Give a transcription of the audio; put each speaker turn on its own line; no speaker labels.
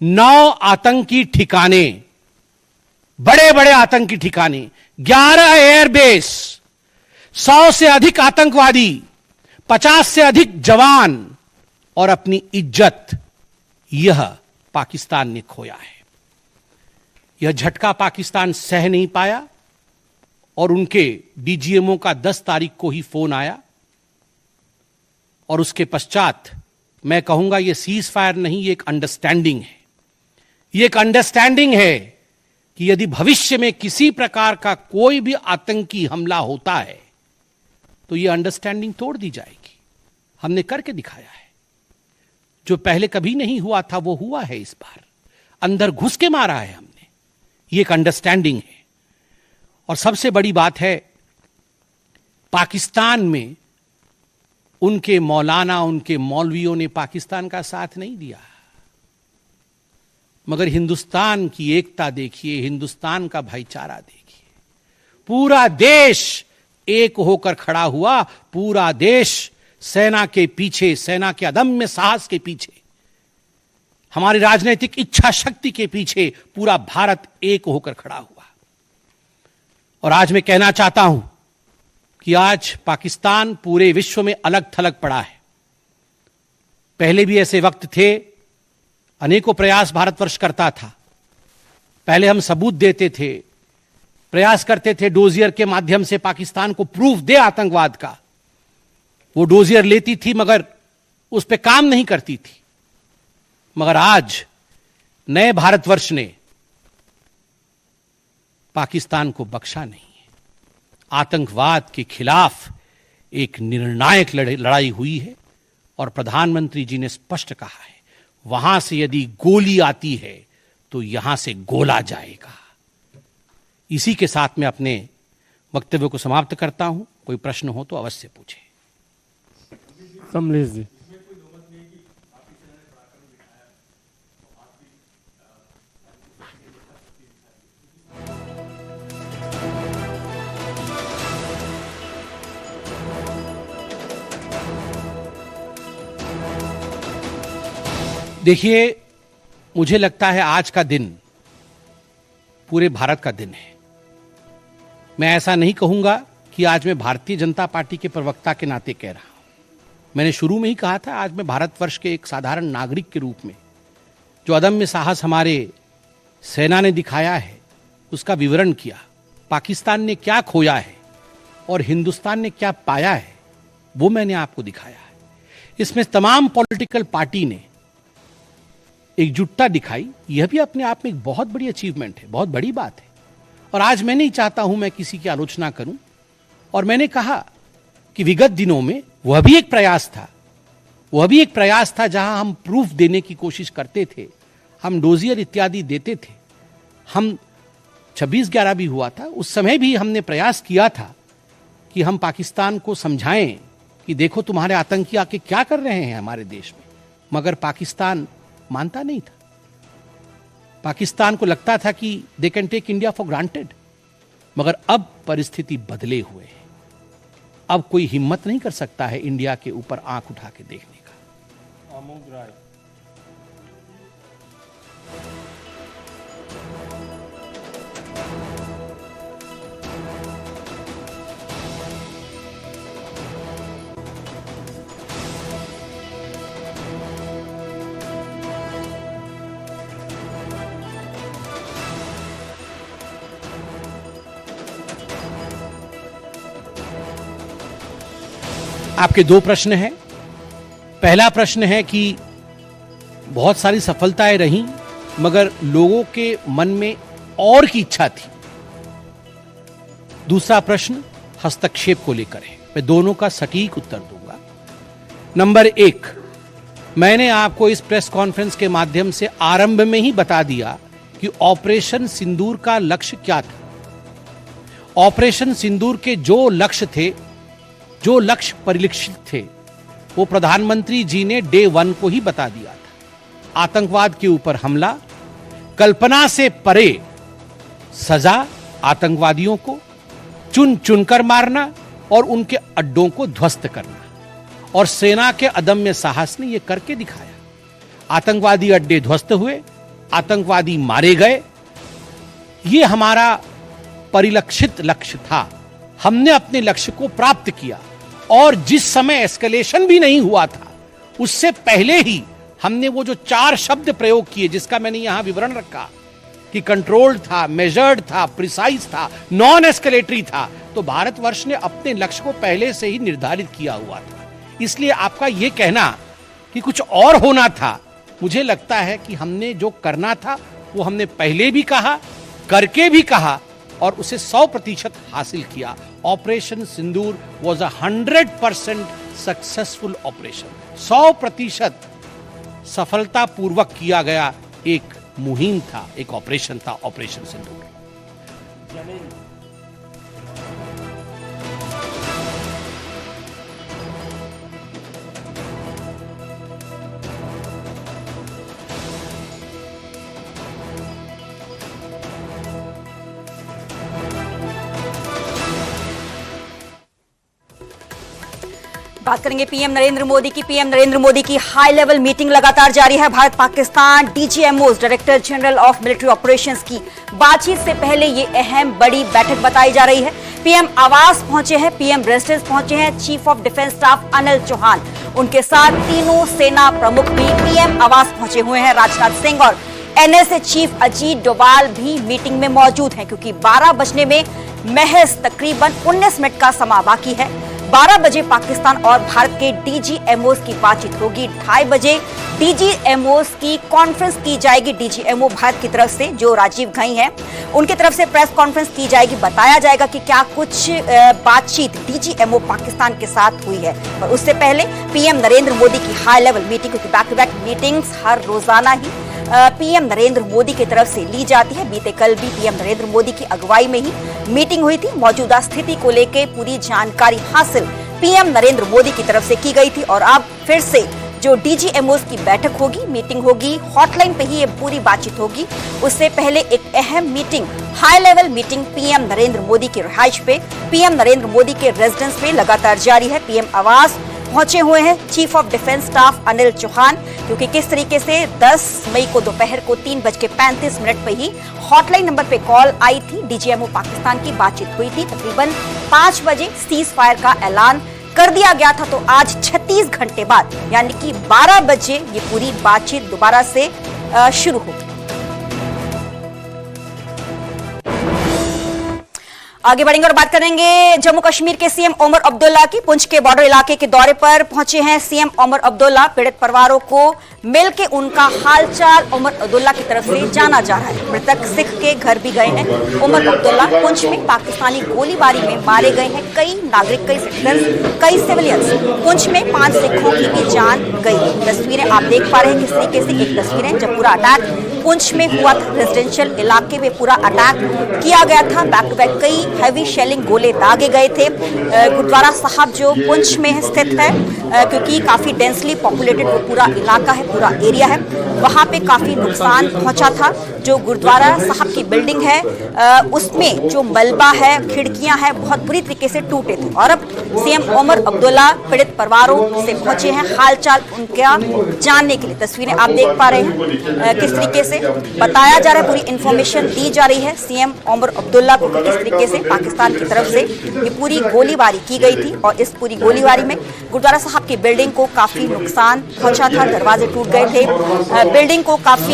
9 आतंकी ठिकाने, बड़े बड़े आतंकी ठिकाने, 11 एयरबेस, 100 से अधिक आतंकवादी, 50 से अधिक जवान और अपनी इज्जत, यह पाकिस्तान ने खोया है। यह झटका पाकिस्तान सह नहीं पाया और उनके डीजीएमओ का 10 तारीख को ही फोन आया और उसके पश्चात मैं कहूंगा यह सीज फायर नहीं, यह एक अंडरस्टैंडिंग है। यह एक अंडरस्टैंडिंग है कि यदि भविष्य में किसी प्रकार का कोई भी आतंकी हमला होता है तो यह अंडरस्टैंडिंग तोड़ दी जाएगी। हमने करके दिखाया है। जो पहले कभी नहीं हुआ था वो हुआ है इस बार। अंदर घुस के मारा है हमने। यह एक अंडरस्टैंडिंग है। और सबसे बड़ी बात है, पाकिस्तान में उनके मौलाना, उनके मौलवियों ने पाकिस्तान का साथ नहीं दिया, मगर हिंदुस्तान की एकता देखिए, हिंदुस्तान का भाईचारा देखिए। पूरा देश एक होकर खड़ा हुआ। पूरा देश सेना के पीछे, सेना के अदम्य साहस के पीछे, हमारी राजनीतिक इच्छा शक्ति के पीछे पूरा भारत एक होकर खड़ा हुआ। और आज मैं कहना चाहता हूं कि आज पाकिस्तान पूरे विश्व में अलग थलग पड़ा है। पहले भी ऐसे वक्त थे, अनेकों प्रयास भारतवर्ष करता था। पहले हम सबूत देते थे, प्रयास करते थे डोजियर के माध्यम से पाकिस्तान को प्रूफ दे आतंकवाद का। वो डोजियर लेती थी मगर उस पर काम नहीं करती थी। मगर आज नए भारतवर्ष ने पाकिस्तान को बख्शा नहीं है। आतंकवाद के खिलाफ एक निर्णायक लड़ाई हुई है और प्रधानमंत्री जी ने स्पष्ट कहा है, वहां से यदि गोली आती है तो यहां से गोला जाएगा। इसी के साथ मैं अपने वक्तव्य को समाप्त करता हूं। कोई प्रश्न हो तो अवश्य पूछें।
कमलेश जी।
देखिए, मुझे लगता है आज का दिन पूरे भारत का दिन है। मैं ऐसा नहीं कहूंगा कि आज मैं भारतीय जनता पार्टी के प्रवक्ता के नाते कह रहा हूं। मैंने शुरू में ही कहा था, आज मैं भारतवर्ष के एक साधारण नागरिक के रूप में जो अदम्य साहस हमारे सेना ने दिखाया है उसका विवरण किया। पाकिस्तान ने क्या खोया है और हिंदुस्तान ने क्या पाया है वो मैंने आपको दिखाया है। इसमें तमाम पॉलिटिकल पार्टी ने एकजुटता दिखाई। यह भी अपने आप में एक बहुत बड़ी अचीवमेंट है, बहुत बड़ी बात है। और आज मैं नहीं चाहता हूं मैं किसी की आलोचना करूं। और मैंने कहा कि विगत दिनों में वह भी एक प्रयास था जहां हम प्रूफ देने की कोशिश करते थे, हम डोजियर इत्यादि देते थे। हम 26/11 भी हुआ था, उस समय भी हमने प्रयास किया था कि हम पाकिस्तान को समझाएं कि देखो तुम्हारे आतंकी आके क्या कर रहे हैं हमारे देश में। मगर पाकिस्तान मानता नहीं था। पाकिस्तान को लगता था कि they can take India for granted. मगर अब परिस्थिति बदले हुए है। अब कोई हिम्मत नहीं कर सकता है इंडिया के ऊपर आंख उठा के देखने का।
आमोद राय।
आपके 2 प्रश्न हैं। पहला प्रश्न है कि बहुत सारी सफलताएं रहीं मगर लोगों के मन में और की इच्छा थी। दूसरा प्रश्न हस्तक्षेप को लेकर है। मैं दोनों का सटीक उत्तर दूंगा। नंबर 1, मैंने आपको इस प्रेस कॉन्फ्रेंस के माध्यम से आरंभ में ही बता दिया कि ऑपरेशन सिंदूर का लक्ष्य क्या था। ऑपरेशन सिंदूर के जो लक्ष्य थे, जो लक्ष्य परिलक्षित थे, वो प्रधानमंत्री जी ने डे 1 को ही बता दिया था। आतंकवाद के ऊपर हमला, कल्पना से परे सजा आतंकवादियों को, चुन चुनकर मारना और उनके अड्डों को ध्वस्त करना। और सेना के अदम्य साहस ने यह करके दिखाया। आतंकवादी अड्डे ध्वस्त हुए, आतंकवादी मारे गए। ये हमारा परिलक्षित लक्ष्य था। हमने अपने लक्ष्य को प्राप्त किया और जिस समय एस्केलेशन भी नहीं हुआ था उससे पहले ही हमने वो जो 4 शब्द प्रयोग किए, जिसका मैंने यहां विवरण रखा कि कंट्रोल्ड था, मेजर्ड था, प्रिसाइज था, नॉन एस्केलेटरी था, तो भारतवर्ष ने अपने लक्ष्य को पहले से ही निर्धारित किया हुआ था। इसलिए आपका यह कहना कि कुछ और होना था, मुझे लगता है कि हमने जो करना था वो हमने पहले भी कहा, करके भी कहा और उसे 100% हासिल किया। Operation Sindoor was 100% successful operation. 100% सफलतापूर्वक किया गया एक मुहिम था, एक ऑपरेशन था ऑपरेशन सिंदूर।
बात करेंगे पीएम नरेंद्र मोदी की। पीएम नरेंद्र मोदी की हाई लेवल मीटिंग लगातार जारी है। Bharat Pakistan DGMOs director general of military operations की बातचीत से पहले ये अहम बड़ी बैठक बताई जा रही है। पीएम आवास पहुंचे हैं, पीएम रेसिडेंस पहुंचे हैं chief of defence staff Anil Chauhan, उनके साथ तीनों सेना प्रमुख भी पीएम आवास पहुंचे हुए हैं। राजनाथ सिंह और एनएसए चीफ अजीत डोभाल भी मीटिंग में मौजूद हैं, क्योंकि 12 बजने में महज तकरीबन 19 मिनट का समय बाकी है। 12 बजे पाकिस्तान और भारत के डीजीएमओस की बातचीत होगी। 2:30 बजे डीजीएमओस की कॉन्फ्रेंस की जाएगी। डीजीएमओ भारत की तरफ से जो राजीव घई हैं, उनकी तरफ से प्रेस कॉन्फ्रेंस की जाएगी। बताया जाएगा कि क्या कुछ बातचीत डीजीएमओ पाकिस्तान के साथ हुई है। और उससे पहले पीएम नरेंद्र मोदी की हाई लेवल मीटिंग, क्योंकि बैक टू बैक मीटिंग्स हर रोजाना ही पीएम नरेंद्र मोदी की तरफ से ली जाती है। बीते कल भी पीएम नरेंद्र मोदी की अगुवाई में ही मीटिंग हुई थी। मौजूदा स्थिति को लेकर पूरी जानकारी हासिल पीएम नरेंद्र मोदी की तरफ से की गई थी। और अब फिर से जो डीजीएमओस की बैठक होगी, मीटिंग होगी, हॉटलाइन पे ही ये पूरी बातचीत होगी। उससे पहले एक अहम meeting, high level meeting PM Narendra Modi की रिहाइश पे, पीएम नरेंद्र मोदी के रेजिडेंस पे लगातार जारी है। पीएम आवास पहुंचे हुए हैं chief of defence staff Anil Chauhan, क्योंकि किस तरीके से 10 मई को दोपहर को 3:35 पे ही हॉटलाइन नंबर पे कॉल आई थी। डीजीएमओ पाकिस्तान की बातचीत हुई थी। तकरीबन 5 बजे सीज फायर का ऐलान कर दिया गया था। तो आज 36 घंटे बाद यानी कि 12 बजे ये पूरी बातचीत दोबारा से शुरू होगी। आगे बढ़ेंगे और बात करेंगे जम्मू कश्मीर के सीएम ओमर अब्दुल्ला की। पुंछ के बॉर्डर इलाके के दौरे पर पहुंचे हैं सीएम ओमर अब्दुल्ला। पीड़ित परिवारों को मिलकर उनका हालचाल ओमर अब्दुल्ला की तरफ से जाना जा रहा है। मृतक सिख के घर भी गए हैं ओमर अब्दुल्ला। पुंछ में पाकिस्तानी गोलीबारी में मारे गए हैं कई नागरिक, कई सिटीजन, कई सिविलियंस। पुंछ में 5 सिखों की भी जान गई। तस्वीरें आप देख पा रहे हैं किस तरीके से। एक तस्वीर है जब पूरा अटैक पुंछ में हुआ था, रेजिडेंशियल इलाके में पूरा अटैक किया गया था। बैक टू बैक कई हैवी शेलिंग गोले दागे गए थे। गुरुद्वारा साहब जो पुंछ में स्थित है, क्योंकि काफी डेंसली पॉपुलेटेड वो पूरा इलाका है, पूरा एरिया है, वहां पे काफी नुकसान पहुंचा था। जो गुरुद्वारा साहब की बिल्डिंग है उसमें जो मलबा है, खिड़कियां हैं, बहुत बुरी तरीके से टूटे थे। और अब सीएम ओमर अब्दुल्ला पीड़ित परिवारों से पहुंचे हैं हालचाल उनका जानने के लिए। तस्वीरें आप देख पा रहे हैं किस तरीके से बताया जा रहा है, पूरी इंफॉर्मेशन दी जा रही है सीएम ओमर अब्दुल्ला को किस तरीके से पाकिस्तान की तरफ से ये पूरी गोलीबारी की गई थी। और इस पूरी गोलीबारी में गुरुद्वारा साहब की बिल्डिंग को काफी नुकसान पहुंचा था, दरवाजे टूट गए थे, बिल्डिंग को काफी